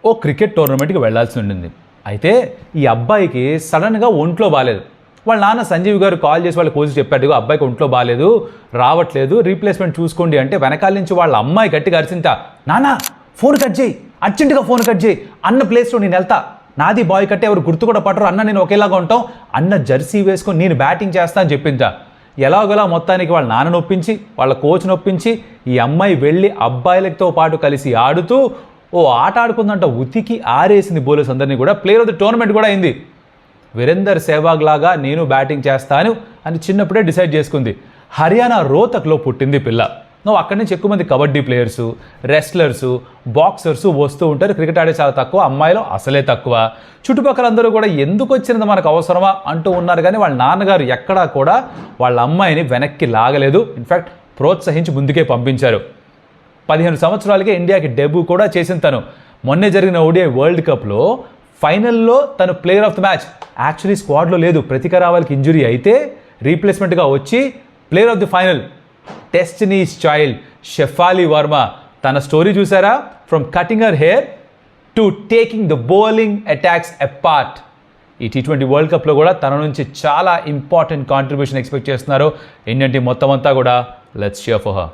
ఓ cricket టోర్నమెంట్కి వెళ్లాల్సి ఉండింది. అయితే ఈ అబ్బాయికి సడన్గా ఒంట్లో బాగాలేదు. వాళ్ళ నాన్న సంజీవ్ గారు కాల్ చేసి వాళ్ళ కోచ్ చెప్పాడు, అబ్బాయికి ఒంట్లో బాగాలేదు, రావట్లేదు, రీప్లేస్మెంట్ చూసుకోండి అంటే వెనకాల నుంచి వాళ్ళ అమ్మాయి గట్టిగా అరిచింత, నాన్న ఫోన్ కట్ చేయి, అర్జెంటుగా ఫోన్ కట్ చేయి, అన్న ప్లేస్లో నేను వెళ్తా, నాది బాయ్ కట్టే ఎవరు గుర్తు కూడా పట్టరు, అన్న నేను ఒకేలాగా ఉంటాం, అన్న జెర్సీ వేసుకొని నేను బ్యాటింగ్ చేస్తా అని చెప్పింత. ఎలాగోలా మొత్తానికి వాళ్ళ నాన్న నొప్పించి వాళ్ళ కోచ్ నొప్పించి ఈ అమ్మాయి వెళ్ళి అబ్బాయిలతో పాటు కలిసి ఆడుతూ ఓ ఆట ఆడుకుందంట, ఉతికి ఆరేసింది బౌలర్స్ అందరినీ కూడా. ప్లేయర్ ఆఫ్ ది టోర్నమెంట్ కూడా అయింది. వీరేందర్ సెహ్వాగ్ లాగా నేను బ్యాటింగ్ చేస్తాను అని చిన్నప్పుడే డిసైడ్ చేసుకుంది. హర్యానా రోహ్తక్లో పుట్టింది పిల్ల. నువ్వు అక్కడి నుంచి ఎక్కువ మంది కబడ్డీ ప్లేయర్సు, రెస్లర్సు, బాక్సర్సు వస్తూ ఉంటారు. క్రికెట్ ఆడే చాలా తక్కువ, అమ్మాయిలో అసలే తక్కువ. చుట్టుపక్కల అందరూ కూడా ఎందుకు వచ్చినది మనకు అవసరమా అంటూ ఉన్నారు. కానీ వాళ్ళ నాన్నగారు ఎక్కడా కూడా వాళ్ళ అమ్మాయిని వెనక్కి లాగలేదు. ఇన్ఫ్యాక్ట్ ప్రోత్సహించి ముందుకే పంపించారు. 15 సంవత్సరాలకే ఇండియాకి డెబ్యూ కూడా చేసిన తను. మొన్నే జరిగిన ఓడిఐ వరల్డ్ కప్లో ఫైనల్లో తను player of the match. Actually స్క్వాడ్లో లేదు, ప్రతిక రావాల్కి ఇంజురీ అయితే రీప్లేస్మెంట్గా వచ్చి player of the final. Destiny's child Shafali Verma. తన స్టోరీ చూసారా? From cutting her hair to taking the bowling attacks apart. ఈ T20 వరల్డ్ కప్లో కూడా తన నుంచి చాలా ఇంపార్టెంట్ కాంట్రిబ్యూషన్ ఎక్స్పెక్ట్ చేస్తున్నారు ఇండియన్ టీం మొత్తం అంతా కూడా. Let's cheer for her.